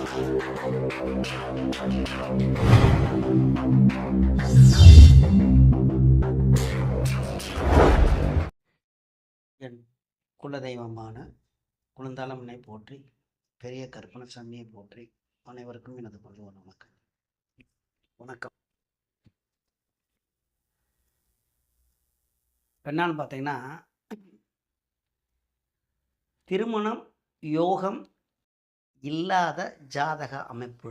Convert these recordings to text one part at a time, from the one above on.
என் குலதெய்வமான குழந்தாளம்மனை போற்றி, பெரிய கருப்பணசாமியை போற்றி, அனைவருக்கும் எனது பணிவு வணக்கம். வணக்கம். என்னன்னு பார்த்தீங்கன்னா, திருமணம் யோகம் இல்லாத ஜாதக அமைப்பு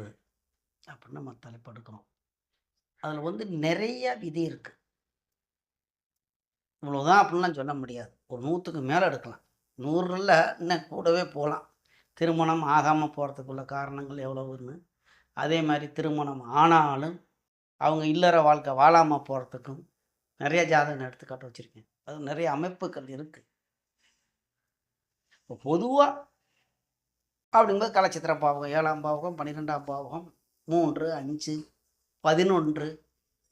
அப்படின்னு நம்ம தலைப்படுக்கிறோம். அதில் நிறைய விதி இருக்குது. இவ்வளோதான் அப்படின்லாம் சொல்ல முடியாது. ஒரு 100க்கு மேலே எடுக்கலாம். 100ல் இன்னும் கூடவே போகலாம். திருமணம் ஆகாமல் போகிறதுக்குள்ள காரணங்கள் எவ்வளவுன்னு. அதே மாதிரி திருமணம் ஆனாலும் அவங்க இல்லற வாழ்க்கை வாழாமல் போகிறதுக்கும் நிறைய ஜாதகம் எடுத்துக்காட்டு வச்சுருக்கேன். அது நிறைய அமைப்புகள் இருக்குது. இப்போ பொதுவாக அப்படிங்கும்போது கலச்சித்திர பாவகம் 7ஆம் பாவகம் 12ஆம் பாவகம் 3 5 11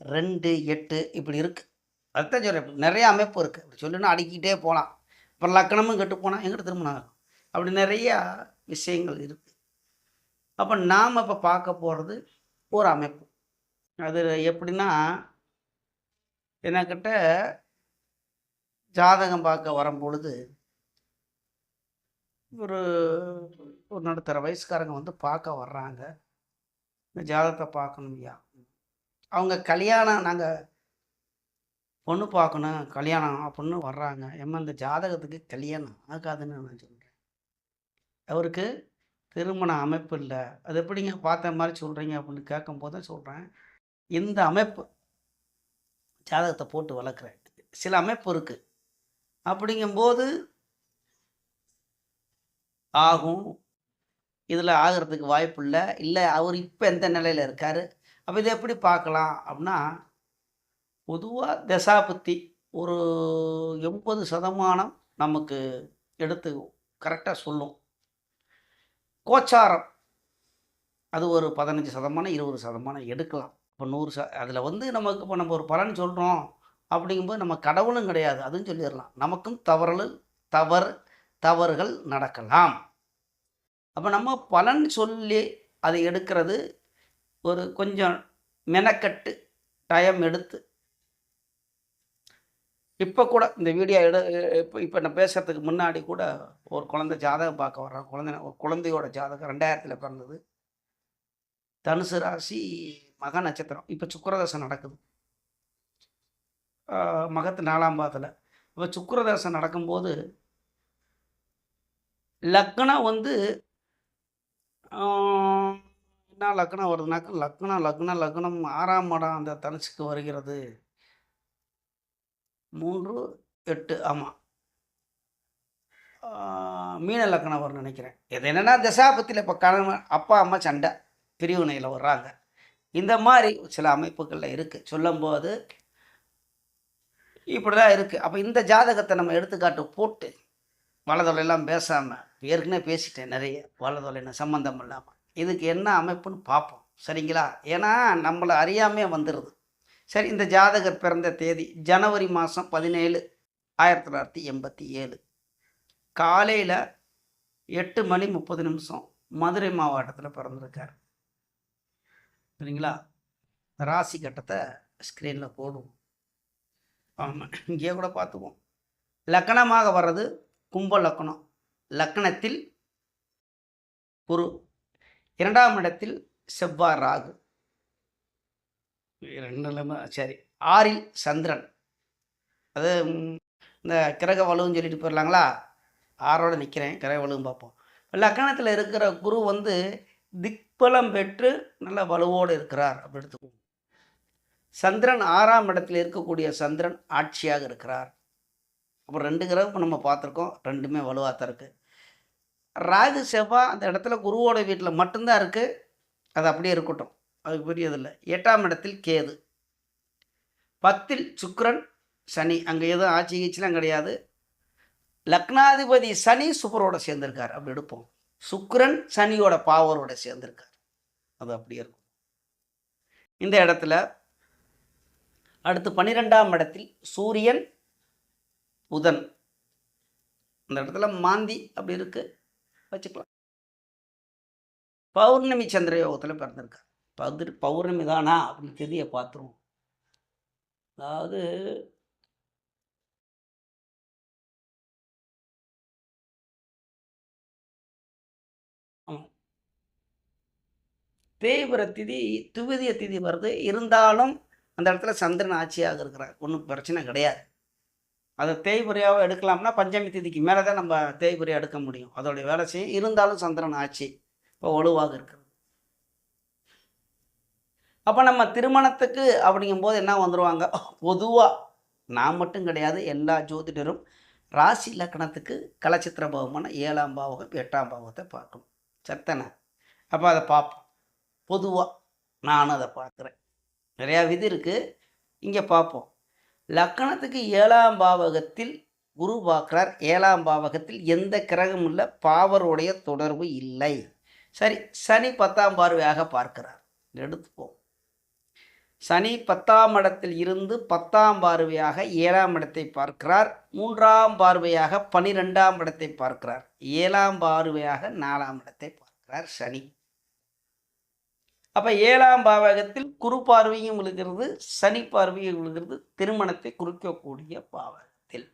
2 8 இப்படி இருக்குது. அதுதான் சொல்கிறேன். நிறைய அமைப்பு இருக்குது. அப்படி சொல்லுன்னா அடிக்கிட்டே போகலாம். அப்புறம் லக்கணமும் கெட்டு போனால் எங்கிட்ட திருமணம் ஆகும். அப்படி நிறையா விஷயங்கள் இருக்குது. அப்போ நாம் இப்போ பார்க்க போகிறது ஒரு அமைப்பு. அது எப்படின்னா, என்கிட்ட ஜாதகம் பார்க்க வரும்பொழுது ஒரு நடுத்தர வயசுக்காரங்க பார்க்க வர்றாங்க. இந்த ஜாதகத்தை பார்க்கணும் ஐயா. அவங்க கல்யாணம், நாங்கள் பொண்ணு பார்க்கணும் கல்யாணம் அப்படின்னு வர்றாங்க. இந்த ஜாதகத்துக்கு கல்யாணம் ஆகாதுன்னு நான் சொல்கிறேன். அவருக்கு திருமண அமைப்பு இல்லை. அது எப்படிங்க பார்த்த மாதிரி சொல்கிறீங்க அப்படின்னு கேட்கும்போது தான் சொல்கிறேன். இந்த அமைப்பு ஜாதகத்தை போட்டு வளர்க்குறேன். சில அமைப்பு இருக்குது. அப்படிங்கும்போது ஆகும், இதில் ஆகிறதுக்கு வாய்ப்பு இல்லை அவர் இப்போ எந்த நிலையில் இருக்கார். அப்போ இதை எப்படி பார்க்கலாம் அப்படின்னா, பொதுவாக தசாபுத்தி ஒரு 80% நமக்கு எடுத்து கரெக்டாக சொல்லும். கோச்சாரம் அது ஒரு 15% 20% எடுக்கலாம். இப்போ 100 அதில் நமக்கு இப்போ நம்ம ஒரு பலன் சொல்கிறோம் அப்படிங்கும்போது நம்ம கடவுளும் கிடையாது, அதுவும் சொல்லிடலாம். நமக்கும் தவறுகள் நடக்கலாம். அப்போ நம்ம பலன் சொல்லி அதை எடுக்கிறது ஒரு கொஞ்சம் மெனக்கட்டு டைம் எடுத்து. இப்போ கூட இந்த வீடியோ இப்போ நான் பேசுகிறதுக்கு முன்னாடி கூட ஒரு குழந்தை ஜாதகம் பார்க்க வர்றான். குழந்தையோட ஜாதகம் 2000 பிறந்தது. தனுசு ராசி, மக நட்சத்திரம். இப்போ சுக்கிரதசை நடக்குது. மகத்து 4ஆம் பாதத்தில். இப்போ சுக்கிரதசை நடக்கும்போது லக்னம் என்ன லக்னம் வருதுனாக்க லக்னம் 6ஆம் இடம் அந்த தனுசுக்கு வருகிறது. 3 8 ஆமாம், மீன லக்னம் வரும்னு நினைக்கிறேன். இது என்னென்னா தசாபத்தியில் இப்போ கணவன் அப்பா அம்மா சண்டை பிரிவினையில் வர்றாங்க. இந்த மாதிரி சில அமைப்புகளில் இருக்குது. சொல்லும்போது இப்படி தான் இருக்குது. அப்போ இந்த ஜாதகத்தை நம்ம எடுத்துக்காட்டு போட்டு வலதொலையெல்லாம் பேசாமல், ஏற்கனவே பேசிட்டேன் நிறைய வலதொலைன சம்மந்தம் இல்லாமல், இதுக்கு என்ன அமைப்புன்னு பார்ப்போம். சரிங்களா? ஏன்னா நம்மளை அறியாமே வந்துடுது. சரி, இந்த ஜாதகர் பிறந்த தேதி ஜனவரி மாதம் 17 1987 காலையில் 8:30 மதுரை மாவட்டத்தில் பிறந்திருக்கார். சரிங்களா? ராசி கட்டத்தை ஸ்க்ரீனில் போடுவோம். ஆமாம், இங்கேயே கூட பார்த்துவோம். லக்கணமாக வர்றது கும்ப லக்கணம். லக்கணத்தில் குரு, 2ஆம் இடத்தில் செவ்வாய் ராகு, 2 சரி 6இல் சந்திரன். அது இந்த கிரக வலுன்னு சொல்லிட்டு போயிடலாங்களா? 6ஓட நிற்கிறேன், கிரக வலுவும் பார்ப்போம். லக்கணத்தில் இருக்கிற குரு திக்பலம் பெற்று நல்ல வலுவோடு இருக்கிறார் அப்படி எடுத்துக்குவோம். சந்திரன் 6ஆம் இடத்தில் இருக்கக்கூடிய சந்திரன் ஆட்சியாக இருக்கிறார். அப்புறம் 2 கிரகம் இப்போ நம்ம பார்த்துருக்கோம், 2மே வலுவாக தான் இருக்குது. ராகு செவ்வாய் அந்த இடத்துல குருவோட வீட்டில் மட்டும்தான் இருக்குது. அது அப்படியே இருக்கட்டும், அதுக்கு புரியதில்லை. 8ஆம் இடத்தில் கேது, 10இல் சுக்கிரன் சனி. அங்கே எதுவும் ஆட்சி கீச்சலாம் கிடையாது. லக்னாதிபதி சனி சுக்கரோட சேர்ந்திருக்கார் அப்படி எடுப்போம். சுக்கிரன் சனியோட பாவரோட சேர்ந்திருக்கார், அது அப்படியே இருக்கும். இந்த இடத்துல அடுத்து 12ஆம் இடத்தில் சூரியன் புதன். இந்த இடத்துல மாந்தி அப்படி இருக்கு, வச்சுக்கலாம். பௌர்ணமி சந்திர யோகத்தில் பிறந்திருக்கார். பௌர்ணமி தானா அப்படின்னு திதியை பார்த்துருவோம். அதாவது தேய்பிறை திதி துவிதிய திதி வருது. இருந்தாலும் அந்த இடத்துல சந்திரன் ஆட்சியாக இருக்கிறார். ஒன்றும் பிரச்சனை கிடையாது. அதை தேய்பிறையாக எடுக்கலாம்னா பஞ்சமி திதிக்கு மேலே தான் நம்ம தேய்பிறையை எடுக்க முடியும். அதோடைய வேலை செய்யும். இருந்தாலும் சந்திரன் ஆட்சி இப்போ வலுவாக இருக்கிறது. அப்போ நம்ம திருமணத்துக்கு அப்படிங்கும்போது என்ன வந்துடுவாங்க, பொதுவாக நான் மட்டும் கிடையாது, எல்லா ஜோதிடரும் ராசி லக்கணத்துக்கு கலச்சித்திர பாவமான 7ஆம் பாவகம் 8ஆம் பாவத்தை பார்க்கணும். சத்தனை அப்போ அதை பார்ப்போம். பொதுவாக நானும் அதை பார்க்குறேன். நிறையா விதி இருக்குது. இங்கே பார்ப்போம். லக்கணத்துக்கு 7ஆம் பாவகத்தில் குரு பார்க்குறார். 7ஆம் பாவகத்தில் எந்த கிரகம் இல்லை, பாவருடைய தொடர்பு இல்லை. சரி, சனி 10ஆம் பார்வையாக பார்க்கிறார். எடுத்துப்போம். சனி 10ஆம் இடத்தில் இருந்து 10ஆம் பார்வையாக 7ஆம் இடத்தை பார்க்கிறார். 3ஆம் பார்வையாக 12ஆம் இடத்தை பார்க்கிறார். 7ஆம் பார்வையாக 4ஆம் இடத்தை பார்க்கிறார் சனி. அப்போ 7ஆம் பாவகத்தில் குரு பார்வையும் விழுகிறது, சனி பார்வையும் விழுகிறது. திருமணத்தை குறிக்கக்கூடிய பாவகத்தில்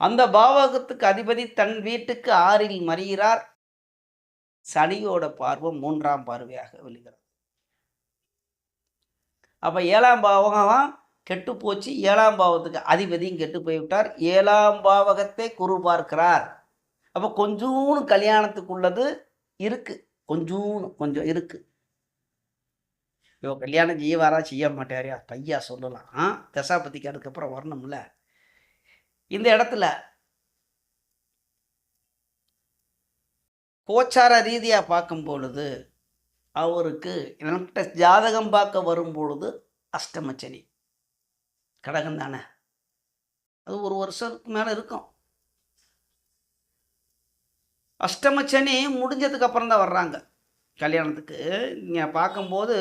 அந்த பாவகத்துக்கு அதிபதி தன் வீட்டுக்கு 6இல் மறைகிறார். சனியோட பார்வை 3ஆம் பார்வையாக விழுகிறது. அப்போ 7ஆம் பாவகம் கெட்டு போச்சு. 7ஆம் பாவத்துக்கு அதிபதியும் கெட்டு போய்விட்டார். 7ஆம் பாவகத்தை குரு பார்க்கிறார். அப்போ கொஞ்சோன்னு கல்யாணத்துக்குள்ளது இருக்குது, கொஞ்சம் இருக்குது. இப்போ கல்யாணம் செய்வாரா செய்ய மாட்டாரியா பையா சொல்லலாம். தசாபதிக்கு அதுக்கப்புறம் வரணும்ல. இந்த இடத்துல கோச்சார ரீதியாக பார்க்கும் பொழுது அவருக்கு என்கிட்ட ஜாதகம் பார்க்க வரும்பொழுது அஷ்டமச்சனி கடகம் தானே, அது ஒரு வருஷத்துக்கு மேலே இருக்கும். அஷ்டமச்சனி முடிஞ்சதுக்கு அப்புறம் தான் வர்றாங்க கல்யாணத்துக்கு. நீங்கள் பார்க்கும்போது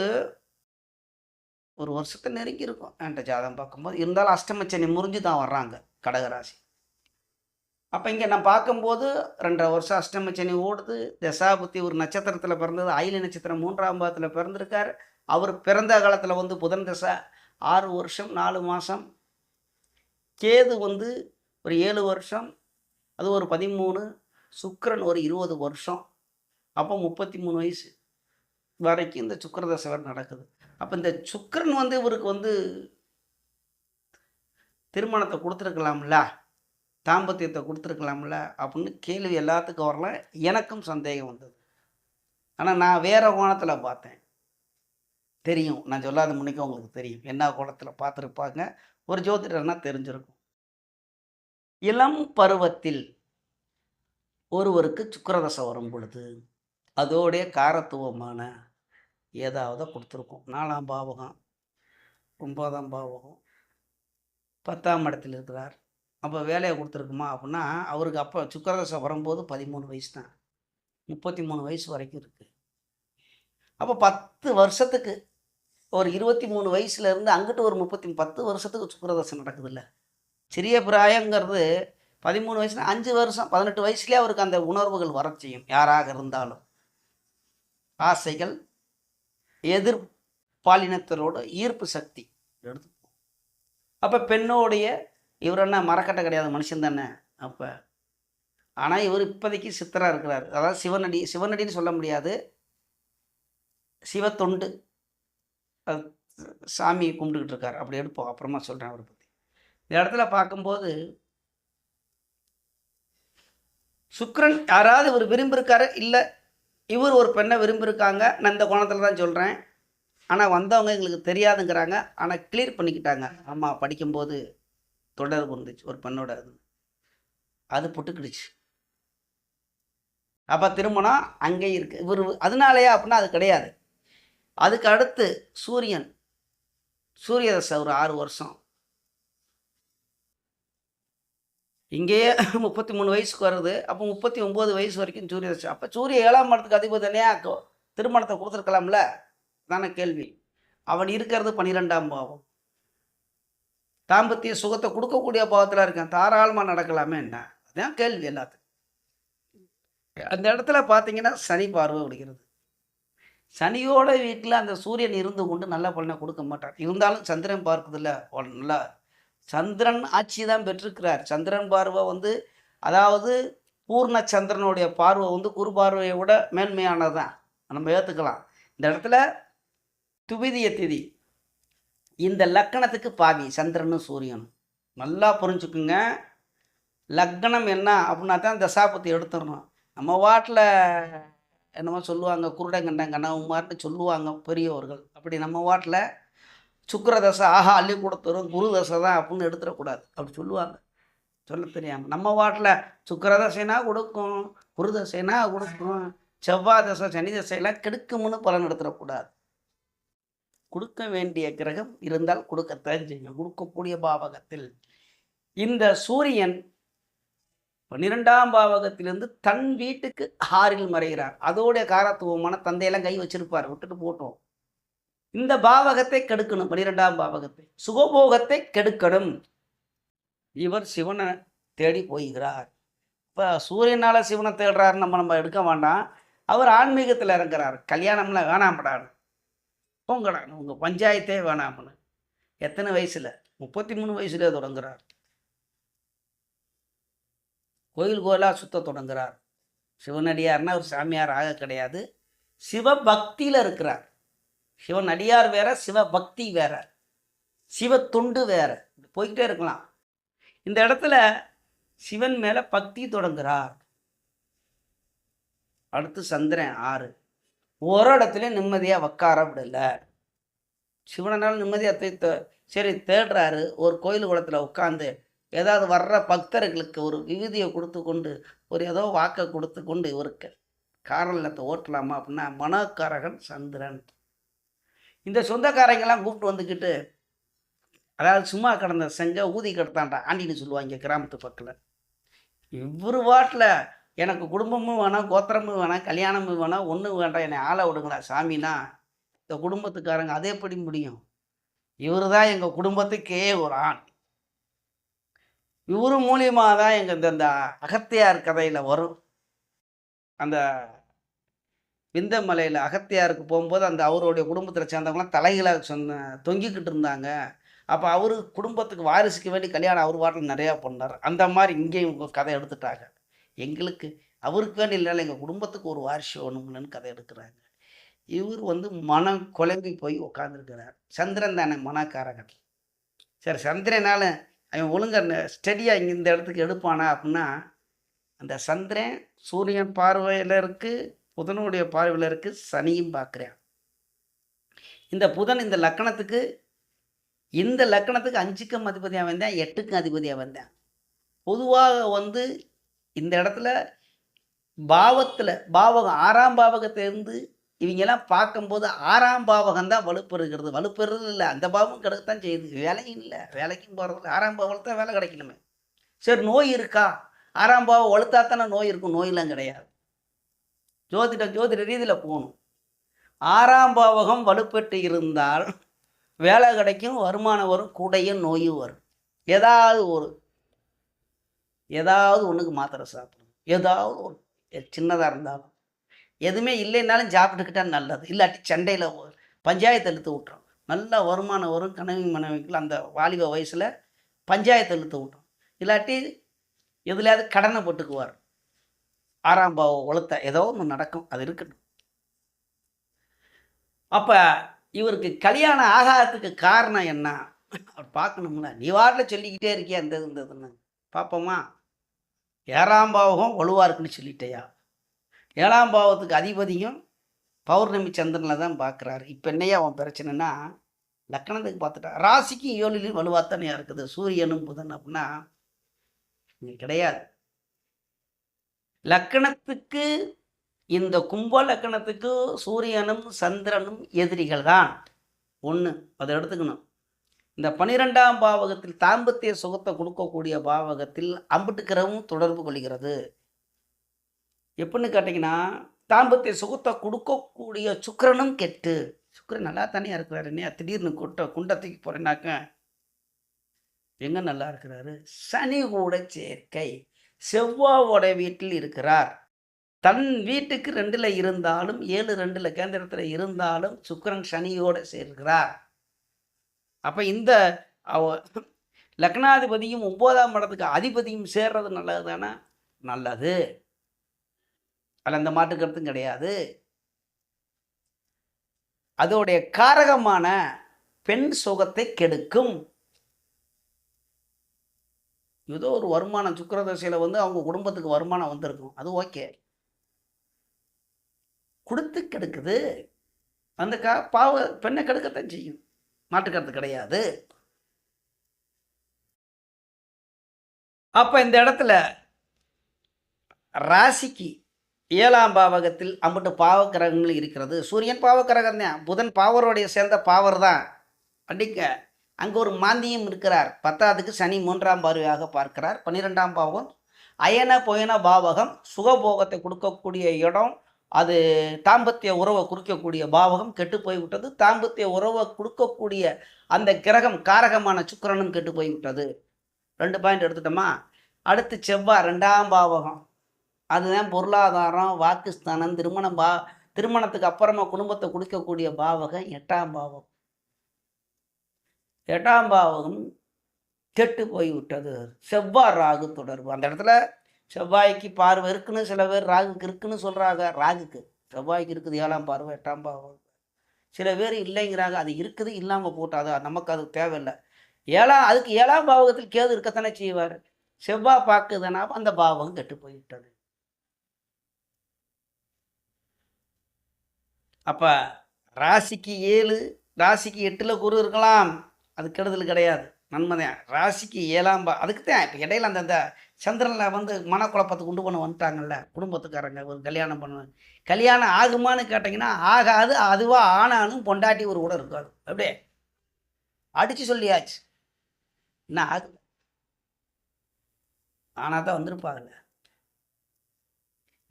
ஒரு வருஷத்தை நெருங்கி இருக்கும் என்கிட்ட ஜாதகம் பார்க்கும்போது. இருந்தாலும் அஷ்டமச்சனி முறிஞ்சு தான் வர்றாங்க கடகராசி. அப்போ இங்கே நான் பார்க்கும்போது 2.5 வருஷம் அஷ்டமச்சனி ஓடுது. தசாபுத்தி ஒரு நட்சத்திரத்தில் பிறந்தது, ஆயில நட்சத்திரம் 3ஆம் பாவத்தில் பிறந்திருக்கார். அவர் பிறந்த காலத்தில் வந்து புதன் தசை 6 வருஷம் 4 மாதம். கேது வந்து ஒரு 7 வருஷம், அது ஒரு 13. சுக்கிரன் ஒரு 20 வருஷம். அப்போ 33 வயசு வரைக்கும் இந்த சுக்கிரதசை நடக்குது. அப்போ இந்த சுக்கிரன் வந்து இவருக்கு வந்து திருமணத்தை கொடுத்துருக்கலாம்ல, தாம்பத்தியத்தை கொடுத்துருக்கலாம்ல அப்படின்னு கேள்வி எல்லாத்துக்கும் வரல. எனக்கும் சந்தேகம் வந்தது. ஆனால் நான் வேறு கோணத்தில் பார்த்தேன். தெரியும், நான் சொல்லாத முன்னிக்க உங்களுக்கு தெரியும் என்ன கோணத்தில் பார்த்துருப்பாங்க. ஒரு ஜோதிடர்னா தெரிஞ்சிருக்கும். இளம் பருவத்தில் ஒருவருக்கு சுக்கிரதசை வரும் பொழுது அதோடைய காரத்துவமான ஏதாவது கொடுத்துருக்கும். 4ஆம் பாவகம், 9ஆம் பாவகம், 10ஆம் இடத்தில் இருக்கிறார். அப்போ வேலையை கொடுத்துருக்குமா அப்படின்னா அவருக்கு அப்போ சுக்கிரதசை வரும்போது 13 வயசு தான், 33 வயசு வரைக்கும் இருக்குது. அப்போ 10 வருஷத்துக்கு ஒரு 23 வயசுலேருந்து அங்கிட்டு ஒரு 10 வருஷத்துக்கு சுக்கிரதசை நடக்குது இல்லை. சிறிய பிராயங்கிறது 13 வயசுல 5 வருஷம் 18 வயசுலேயே அவருக்கு அந்த உணர்வுகள் வர செய்யும். யாராக இருந்தாலும் ஆசைகள், எதிர் பாலினத்தரோட ஈர்ப்பு சக்தி எடுத்துப்போம். அப்போ பெண்ணோடைய இவர் என்ன மரக்கட்டை கிடையாது, மனுஷன் தானே. அப்போ ஆனால் இவர் இப்போதைக்கு சித்தராக இருக்கிறார். அதாவது சிவனடின்னு சொல்ல முடியாது, சிவத்தொண்டு, சாமி கும்பிட்டுக்கிட்டு இருக்கார். அப்படி எடுப்போம், அப்புறமா சொல்கிறேன் அவரை பற்றி. இந்த இடத்துல பார்க்கும்போது சுக்கிரன் யாராவது இவர் விரும்பியிருக்காரு, இல்லை இவர் ஒரு பெண்ணை விரும்பியிருக்காங்க. நான் இந்த கோணத்தில் தான் சொல்கிறேன். ஆனால் வந்தவங்க எங்களுக்கு தெரியாதுங்கிறாங்க. ஆனால் கிளியர் பண்ணிக்கிட்டாங்க. ஆமாம், படிக்கும்போது தொடர்பு இருந்துச்சு ஒரு பெண்ணோட, அது புட்டுக்கிடுச்சு. அப்போ திருமணம் அங்கே இருக்குது. இவர் அதனாலயா அப்படின்னா அது கிடையாது. அதுக்கு அடுத்து சூரியதசை ஒரு 6 வருஷம். இங்கேயே 33 வயசுக்கு வருது. அப்போ 39 வயசு வரைக்கும் சூரியதசை. அப்போ சூரிய 7ஆம் இடத்துக்கு அதிபதி தானே, திருமணத்தை கொடுத்துருக்கலாம்ல தானே கேள்வி. அவன் இருக்கிறது 12ஆம் பாவம். தாம்பத்திய சுகத்தை கொடுக்கக்கூடிய பாவத்தில் இருக்கேன், தாராளமாக நடக்கலாமே என்ன, அதுதான் கேள்வி எல்லாத்துக்கும். அந்த இடத்துல பார்த்தீங்கன்னா சனி பார்வை விடுகிறது. சனியோட வீட்டில் அந்த சூரியன் இருந்து கொண்டு நல்ல பலனை கொடுக்க மாட்டார். இருந்தாலும் சந்திரன் பார்க்குதில்ல, நல்லா சந்திரன் ஆட்சி தான் பெற்றிருக்கிறார். சந்திரன் பார்வை வந்து அதாவது பூர்ண சந்திரனுடைய பார்வை வந்து குரு பார்வையை விட மேன்மையானது தான், நம்ம ஏற்றுக்கலாம். இந்த இடத்துல துவிதிய திதி இந்த லக்கணத்துக்கு பாவி சந்திரனும் சூரியனும். நல்லா புரிஞ்சுக்குங்க. லக்னம் என்ன அப்படின்னா தான் தசாபத்தி எடுத்துடணும். நம்ம வாட்டில் என்னமோ சொல்லுவாங்க, குருடங்கண்டன் கனவுமார்னு சொல்லுவாங்க பெரியவர்கள். அப்படி நம்ம வாட்டில் சுக்கிர தசை ஆஹா அள்ளி கொடுத்துரும், குரு தசை தான் அப்படின்னு எடுத்துடக்கூடாது. அப்படி சொல்லுவாங்க, சொல்ல தெரியாமல். நம்ம வாட்டில் சுக்கிர தசைனா கொடுக்கும், குரு தசைனா கொடுக்கும், செவ்வாய் தசை சனி தசையெல்லாம் கெடுக்கும்னு பலன் எடுத்துடக்கூடாது. கொடுக்க வேண்டிய கிரகம் இருந்தால் கொடுக்கத்தான் செய்யும். கொடுக்கக்கூடிய பாவகத்தில் இந்த சூரியன் 12ஆம் பாவகத்திலிருந்து தன் வீட்டுக்கு 6ல் மறைகிறார். அதோடைய காரத்துவமான தந்தையெல்லாம் கை வச்சிருப்பார், விட்டுட்டு போட்டோம். இந்த பாவகத்தை கெடுக்கணும், 12ஆம் பாவகத்தை, சுகபோகத்தை கெடுக்கணும். இவர் சிவனை தேடி போகிறார். இப்போ சூரியனால் சிவனை தேடுறாருன்னு நம்ம எடுக்க வேண்டாம். அவர் ஆன்மீகத்தில் இறங்குறார். கல்யாணம்லாம் வேணாம்டான்னு, போங்கடான்னு, உங்கள் பஞ்சாயத்தே வேணாம்னு. எத்தனை வயசில்? 33 வயசுலேயே தொடங்குறார். கோயில் கோயிலாக சுத்த தொடங்குறார். சிவனடியார்னா ஒரு சாமியார் ஆக கிடையாது, சிவபக்தியில் இருக்கிறார். சிவனடியார் வேற, சிவபக்தி வேற, சிவ தொண்டு வேற, போய்கிட்டே இருக்கலாம். இந்த இடத்துல சிவன் மேலே பக்தி தொடங்குறார். அடுத்து சந்திரன் 6, ஒரு இடத்துல நிம்மதியாக உட்கார விடல. சிவனால் நிம்மதியாக சரி தேடுறாரு. ஒரு கோயில் குளத்தில் உட்காந்து ஏதாவது வர்ற பக்தர்களுக்கு ஒரு விபூதியை கொடுத்து கொண்டு, ஒரு ஏதோ வாக்கை கொடுத்து கொண்டு இவருக்கு காரணத்தை ஓட்டலாமா அப்படின்னா மனோக்காரகன் சந்திரன். இந்த சொந்தக்காரங்கெல்லாம் கூப்பிட்டு வந்துக்கிட்டு, அதாவது சும்மா கடந்த செஞ்ச ஊதி கடத்தாண்டா ஆண்டின்னு சொல்லுவாங்க கிராமத்து பக்கத்தில். இவர் வாட்டில் எனக்கு குடும்பமும் வேணாம், கோத்திரமும் வேணாம், கல்யாணமும் வேணாம், ஒன்றும் வேண்டாம், என்னை ஆளை விடுங்களா சாமினா இந்த குடும்பத்துக்காரங்க அதே எப்படி முடியும்? இவர் தான் எங்கள் குடும்பத்துக்கே ஒரு ஆண். இவர் மூலியமாக தான் எங்கள் இந்த அகத்தியார் கதையில் வரும். அந்த விந்தமலையில் அகத்தியாருக்கு போகும்போது அந்த அவருடைய குடும்பத்தில் சேர்ந்தவங்களாம் தலைகளாக தொங்கிக்கிட்டு இருந்தாங்க. அப்போ அவர் குடும்பத்துக்கு வாரிசுக்கு வேண்டி கல்யாணம் அவர் வாட்டில் நிறையா பண்ணார். அந்த மாதிரி இங்கேயும் இவங்க கதை எடுத்துட்டாங்க. எங்களுக்கு அவருக்கு வேண்டி இல்லை, எங்கள் குடும்பத்துக்கு ஒரு வாரிசு வேணும்னு கதை எடுக்கிறாங்க. இவர் வந்து மனம் குழம்பி போய் உட்காந்துருக்கிறார். சந்திரன் தானே மனக்காரகன். சரி, சந்திரனால் அவன் ஒழுங்க ஸ்டடியாக இங்கே இந்த இடத்துக்கு எடுப்பானா அப்படின்னா, அந்த சந்திரன் சூரியன் பார்வையில் இருக்குது, புதனுடைய பார்வையில் இருக்குது, சனியும் பார்க்குறேன். இந்த புதன் இந்த லக்கணத்துக்கு 5க்கும் அதிபதியாக வந்தேன், 8க்கும் அதிபதியாக வந்தேன். பொதுவாக வந்து இந்த இடத்துல பாவகம் 6ஆம் பாவகத்திலிருந்து இவங்கெல்லாம் பார்க்கும்போது 6ஆம் பாவகம் தான் வலுப்பெறுகிறது. வலுப்பெறுறது இல்லை, அந்த பாவம் கிடைக்கத்தான் செய்யுது. வேலையும் இல்லை, வேலைக்கும் போகிறது 6ஆம் பாவத்தில் தான் வேலை கிடைக்கணுமே. சரி, நோய் இருக்கா? 6ஆம் பாவம் வலுத்தா தானே நோய் இருக்கும். நோயெல்லாம் கிடையாது. ஜோதிட ரீதியில் போகணும். 6ஆம் பாவகம் வலுப்பெற்று இருந்தால் வேலை கிடைக்கும், வருமானம் வரும், கூடையும் நோயும் வரும். ஏதாவது ஒன்றுக்கு மாத்திரை சாப்பிடணும், ஏதாவது ஒரு சின்னதாக இருந்தாலும். எதுவுமே இல்லைன்னாலும் சாப்பிட்டுக்கிட்டால் நல்லது. இல்லாட்டி சண்டையில் பஞ்சாயத்து இழுத்து விட்டுரும். நல்ல வருமானம் வரும். கணவன் மனைவிக்குள்ள அந்த வாலிப வயசில் பஞ்சாயத்து இழுத்து விட்டுரும். இல்லாட்டி எதுலையாவது கடனை போட்டுக்குவார். 6ஆம் பாவம் வலுத்த ஏதோ ஒன்று நடக்கும், அது இருக்கட்டும். அப்போ இவருக்கு கல்யாணம் ஆகாததுக்கு காரணம் என்ன அவர் பார்க்கணும்ல. நீ வாட்டில் சொல்லிக்கிட்டே இருக்கியா இருந்ததுன்னு பார்ப்போமா? 7ஆம் பாவகம் வலுவாக இருக்குன்னு சொல்லிட்டேயா? 7ஆம் பாவத்துக்கு அதிபதியும் பௌர்ணமி சந்திரனில் தான் பார்க்குறாரு. இப்போ என்னையா அவன் பிரச்சனைனா, லக்கணத்துக்கு பார்த்துட்டா ராசிக்கும் 7லையும் வலுவாத்தானே இருக்குது சூரியனும் புதன் அப்படின்னா இங்கே கிடையாது. லக்கணத்துக்கு இந்த கும்ப லக்கணத்துக்கு சூரியனும் சந்திரனும் எதிரிகள் தான். ஒன்று அதை எடுத்துக்கணும். இந்த 12ஆம் பாவகத்தில் தாம்பத்திய சுகத்தை கொடுக்கக்கூடிய பாவகத்தில் அம்புட்டுக்கிறவும் தொடர்பு கொள்கிறது. எப்படின்னு கேட்டிங்கன்னா, தாம்பத்திய சுகத்தை கொடுக்கக்கூடிய சுக்கிரனும் கெட்டு, சுக்கிரன் நல்லா தானே இருக்கிறாரு, என்ன திடீர்னு குண்டத்துக்கு போகிறேன்னாக்க எங்கே நல்லா இருக்கிறாரு? சனி கூட சேர்க்கை, செவ்வாவோட வீட்டில் இருக்கிறார். தன் வீட்டுக்கு 2ல் இருந்தாலும் 7-2 கேந்திரத்தில் இருந்தாலும் சுக்கிரன் சனியோடு சேர்கிறார். அப்போ இந்த லக்னாதிபதியும் 9ஆம் இடத்துக்கு அதிபதியும் சேர்றது நல்லது தானே? நல்லது. அதில் அந்த மாற்று கருத்தும் கிடையாது. அதோடைய காரகமான பெண் சுகத்தை கெடுக்கும். ஏதோ ஒரு வருமானம் சுக்கிரதசையில் அவங்க குடும்பத்துக்கு வருமானம் வந்திருக்கும், அது ஓகே. கொடுத்து கெடுக்குது. அந்த பாவ பெண்ணை கெடுக்கத்தான் செய்யும், மாற்றுக்கருத்து கிடையாது. அப்போ இந்த இடத்துல ராசிக்கு 7ஆம் பாவகத்தில் அம்பட்டு பாவக்கிரகங்கள் இருக்கிறது. சூரியன் பாவக்கிரகம் தான், புதன் பாவரோடைய சேர்ந்த பாவர் தான். அடிக்க அங்கே ஒரு மாந்தியும் இருக்கிறார். 10ஆவதுக்கு சனி 3ஆம் பார்வையாக பார்க்கிறார். 12ஆம் பாவகம் அயன புயன பாவகம், சுகபோகத்தை கொடுக்கக்கூடிய இடம். அது தாம்பத்திய உறவை குறிக்கக்கூடிய பாவகம் கெட்டு போய்விட்டது. தாம்பத்திய உறவை கொடுக்கக்கூடிய அந்த கிரகம் காரகமான சுக்கிரனும் கெட்டு போய்விட்டது. 2 பாயிண்ட் எடுத்துட்டோமா? அடுத்து செவ்வாய் 2ஆம் பாவகம், அதுதான் பொருளாதாரம், வாக்குஸ்தானம், திருமணத்துக்கு அப்புறமா குடும்பத்தை கொடுக்கக்கூடிய பாவகம் 8ஆம் பாவகம். 8ஆம் பாவகம் கெட்டு போய்விட்டது. செவ்வாய் ராகு தொடர்பு. அந்த இடத்துல செவ்வாய்க்கு பார்வை இருக்குன்னு சில பேர் ராகுக்கு இருக்குன்னு சொல்கிறாங்க. ராகுக்கு செவ்வாய்க்கு இருக்குது 7ஆம் பார்வை 8ஆம் பாவகம். சில பேர் இல்லைங்கிறாங்க. அது இருக்குது, இல்லாமல் போட்டாது, நமக்கு அது தேவையில்லை. அதுக்கு 7ஆம் பாவகத்தில் கேது இருக்கத்தானே செய்வார். செவ்வாய் பார்க்குதுன்னா அந்த பாவகம் கெட்டு போய்விட்டது. அப்போ ராசிக்கு 7, ராசிக்கு 8ல் குரு இருக்கலாம், அது கெடுதல் கிடையாது, நன்மைதான். ராசிக்கு 7ஆம் அதுக்கு தான் இப்போ இடையில அந்த சந்திரனில் மனக்குழப்பத்தை கொண்டு பண்ண வந்துட்டாங்கல்ல குடும்பத்துக்காரங்க. ஒரு கல்யாணம் பண்ண கல்யாணம் ஆகுமான்னு கேட்டிங்கன்னா ஆகாது. அதுவாக ஆனாலும் பொண்டாட்டி ஒரு கூட இருக்காது. அப்படியே அடித்து சொல்லியாச்சு, என்ன ஆகுது, ஆனால் தான் வந்திருப்பாங்கல்ல.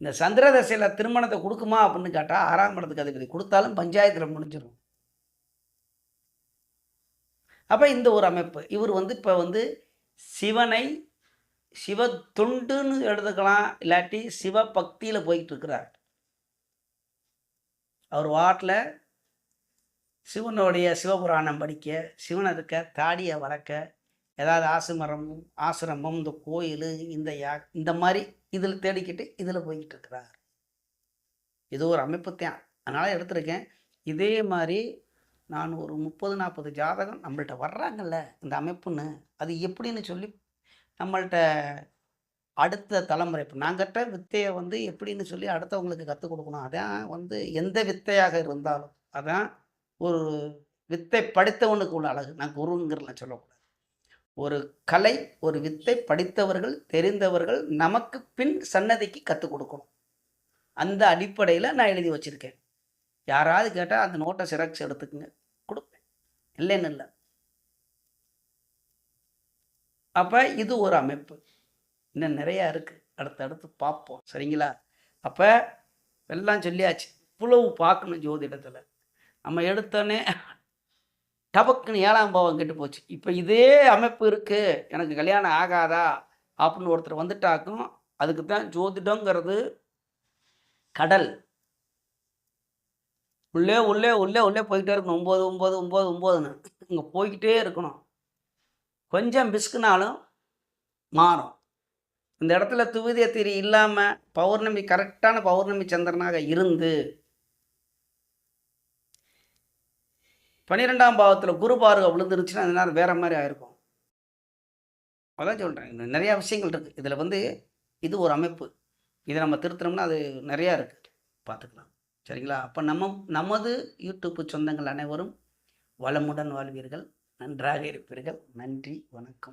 இந்த சந்திர தசையில் திருமணத்தை கொடுக்குமா அப்படின்னு கேட்டால் 6ஆம் இடத்துக்கு அதிபதி கொடுத்தாலும் பஞ்சாயத்தில் முடிஞ்சிடும். அப்போ இந்த ஒரு அமைப்பு. இவர் இப்போ சிவனை சிவ தொண்டுன்னு எடுத்துக்கலாம், இல்லாட்டி சிவ பக்தியில் போய்கிட்டு இருக்கிறார். அவர் வாட்டில் சிவனுடைய சிவபுராணம் படிக்க, சிவனை இருக்க, தாடியை வளர்க்க, ஏதாவது ஆசிரமம் இந்த கோயில் இந்த மாதிரி இதில் தேடிக்கிட்டு இதில் போய்கிட்டு இருக்கிறார். இது ஒரு அமைப்பு தான், அதனால் எடுத்திருக்கேன். இதே மாதிரி நான் ஒரு 30-40 ஜாதகம் நம்மள்கிட்ட வர்றாங்கல்ல இந்த அமைப்புன்னு, அது எப்படின்னு சொல்லி நம்மள்கிட்ட அடுத்த தலைமுறை இப்போ நாங்கிட்ட வித்தையை எப்படின்னு சொல்லி அடுத்தவங்களுக்கு கற்றுக் கொடுக்கணும். அதான் எந்த வித்தையாக இருந்தாலும் அதான் ஒரு வித்தை படித்தவனுக்கு உள்ள அழகு. நான் குருங்கிறலாம் சொல்லக்கூடாது. ஒரு கலை, ஒரு வித்தை படித்தவர்கள், தெரிந்தவர்கள் நமக்கு பின் சன்னதிக்கு கற்றுக் கொடுக்கணும். அந்த அடிப்படையில் நான் எழுதி வச்சுருக்கேன். யாராவது கேட்டால் அந்த நோட்டை சிராக்ஸ் எடுத்துக்குங்க, கொடுப்பேன், இல்லைன்னு இல்லை. அப்போ இது ஒரு அமைப்பு. இன்னும் நிறையா இருக்குது, அடுத்தடுத்து பார்ப்போம், சரிங்களா? அப்போ எல்லாம் சொல்லியாச்சு. இவ்வளவு பார்க்கணும் ஜோதிடத்தில். நம்ம எடுத்தோன்னே டபக்குன்னு 7ஆம் பாவம் கெட்டு போச்சு. இப்போ இதே அமைப்பு இருக்குது, எனக்கு கல்யாணம் ஆகாதா அப்படின்னு ஒருத்தர் வந்துட்டாக்கும். அதுக்கு தான் ஜோதிடங்கிறது கடல். உள்ளே உள்ளே உள்ளே உள்ளே போய்கிட்டே இருக்கணும். 9 9 9 9ன்னு இங்கே போய்கிட்டே இருக்கணும். கொஞ்சம் பிஸ்குனாலும் மாறும். இந்த இடத்துல துவிதிய திரி இல்லாமல் பௌர்ணமி கரெக்டான பௌர்ணமி சந்திரனாக இருந்து 12ஆம் பாவத்தில் குரு பார்வை விழுந்துருச்சுன்னா அதனால வேறு மாதிரி ஆயிருக்கும். அதான் சொல்கிறேன், இன்னும் நிறையா விஷயங்கள் இருக்குது இதில். இது ஒரு அமைப்பு. இதை நம்ம திருத்தணும்னா அது நிறையா இருக்குது, பார்த்துக்கலாம், சரிங்களா? அப்போ நமது யூடியூப் சொந்தங்கள் அனைவரும் வளமுடன் வாழ்வீர்கள், நன்றாக இருப்பீர்கள். நன்றி, வணக்கம்.